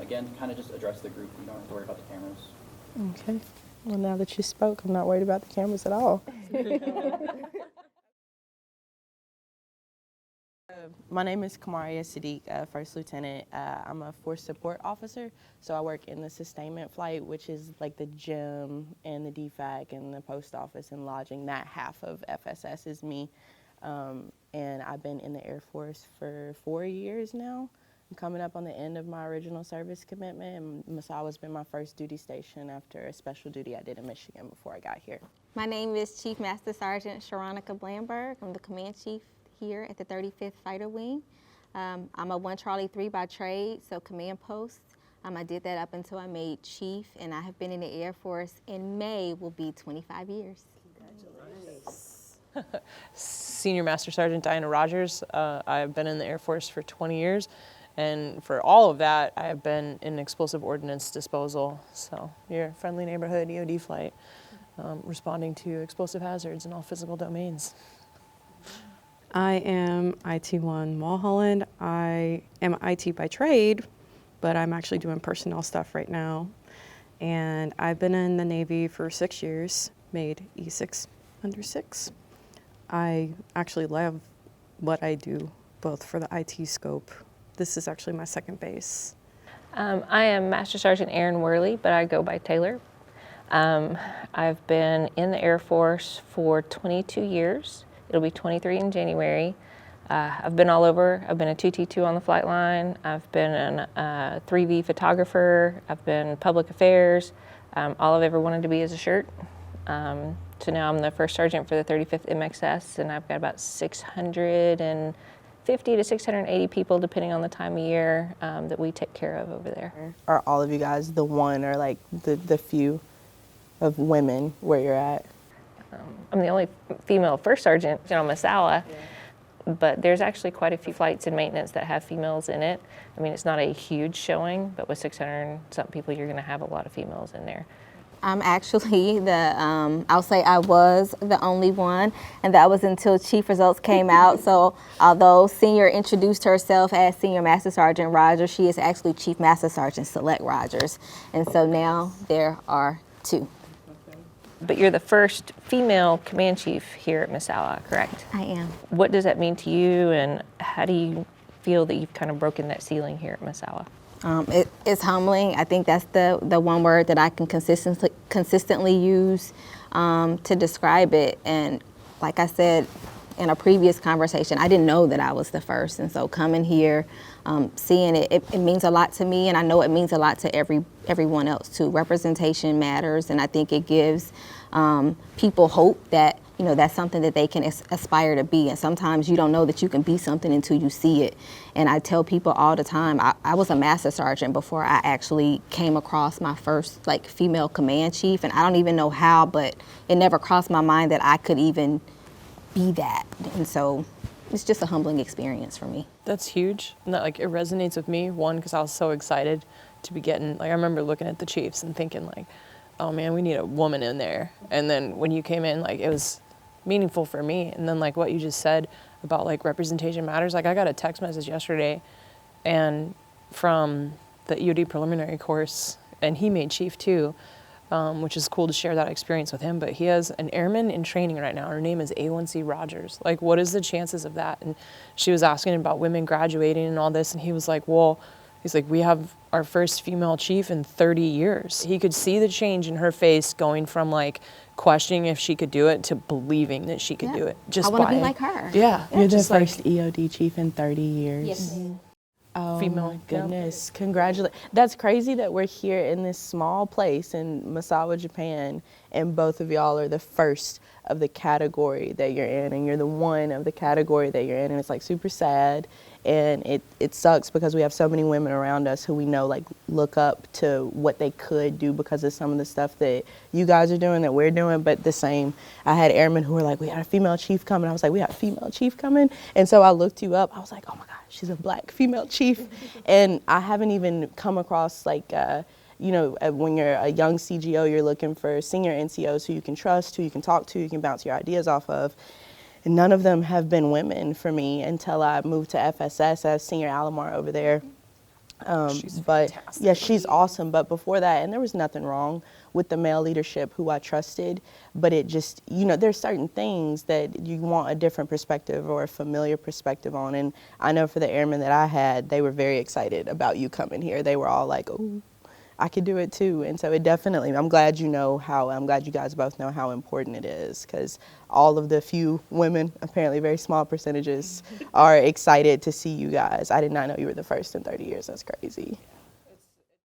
Again, kind of just address the group. You don't have to worry about the cameras. Okay. Well, now that you spoke, I'm not worried about the cameras at all. My name is Kamaria Sadiq, First Lieutenant. I'm a Force Support Officer, so I work in the sustainment flight, which is like the gym and the DFAC and the post office and lodging. That half of FSS is me, and I've been in the Air Force for 4 years now. I'm coming up on the end of my original service commitment, and Misawa's been my first duty station after a special duty I did in Michigan before I got here. My name is Chief Master Sergeant Sharonica Blandberg. I'm the Command Chief here at the 35th Fighter Wing. I'm a 1 Charlie 3 by trade, so command post. I did that up until I made Chief, and I have been in the Air Force in May will be 25 years. Congratulations. Senior Master Sergeant Diana Rogers. I've been in the Air Force for 20 years, and for all of that, I have been in explosive ordnance disposal. So your friendly neighborhood EOD flight, responding to explosive hazards in all physical domains. I am IT1 Mulholland. I am IT by trade, but I'm actually doing personnel stuff right now. And I've been in the Navy for 6 years, made E6 under 6. I actually love what I do, both for the IT scope. This is actually my second base. I am Master Sergeant Erin Worley, but I go by Taylor. I've been in the Air Force for 22 years. It'll be 23 in January. I've been all over. I've been a 2T2 on the flight line. I've been a 3V photographer. I've been public affairs. All I've ever wanted to be is a shirt. So now I'm the first sergeant for the 35th MXS, and I've got about 650 to 680 people, depending on the time of year, that we take care of over there. Are all of you guys the one or like the few of women where you're at? I'm the only female first sergeant on Misawa, but there's actually quite a few flights and maintenance that have females in it. I mean, it's not a huge showing, but with 600 and something people, you're going to have a lot of females in there. I'm actually I'll say I was the only one, and that was until Chief results came out. So although Senior introduced herself as Senior Master Sergeant Rogers, she is actually Chief Master Sergeant Select Rogers. And so now there are 2. But you're the first female command chief here at Misawa, correct? I am. What does that mean to you, and how do you feel that you've kind of broken that ceiling here at Misawa? It's humbling. I think that's the one word that I can consistently use to describe it. And like I said in a previous conversation, I didn't know that I was the first. And so coming here, seeing it means a lot to me, and I know it means a lot to everyone else too. Representation matters, and I think it gives people hope that that's something that they can aspire to be. And sometimes you don't know that you can be something until you see it. And I tell people all the time, I was a master sergeant before I actually came across my first female command chief, and I don't even know how, but it never crossed my mind that I could even be that. And so it's just a humbling experience for me. That's huge. And that, it resonates with me, one, because I was so excited to be getting, I remember looking at the chiefs and thinking oh man, we need a woman in there. And then when you came in, it was meaningful for me. And then what you just said about representation matters. I got a text message yesterday and from the EOD preliminary course, and he made chief too, which is cool to share that experience with him. But he has an airman in training right now. Her name is A1C Rogers. What is the chances of that? And she was asking about women graduating and all this, and he was we have our first female chief in 30 years. He could see the change in her face going from questioning if she could do it to believing that she could do it. I want to be like her. Yeah. You're the first EOD chief in 30 years. Yes. Mm-hmm. Oh female. my goodness. Yeah. Congratulations. That's crazy that we're here in this small place in Misawa, Japan, and both of y'all are the first of the category that you're in, and you're the one of the category that you're in, and it's super sad. And it sucks because we have so many women around us who we know look up to what they could do because of some of the stuff that you guys are doing, that we're doing. But the same, I had airmen who were we had a female chief coming. I was we had a female chief coming. And so I looked you up. I was oh my gosh, she's a black female chief. And I haven't even come across when you're a young CGO, you're looking for senior NCOs who you can trust, who you can talk to, you can bounce your ideas off of. And none of them have been women for me until I moved to FSS as Senior Alamar over there. She's But fantastic. yeah, she's awesome. But before that, and there was nothing wrong with the male leadership who I trusted, but it just, there's certain things that you want a different perspective or a familiar perspective on. And I know for the airmen that I had, they were very excited about you coming here. They were all like, oh, I could do it too. And so it definitely, I'm glad you guys both know how important it is, because all of the few women, apparently very small percentages, are excited to see you guys. I did not know you were the first in 30 years. That's crazy.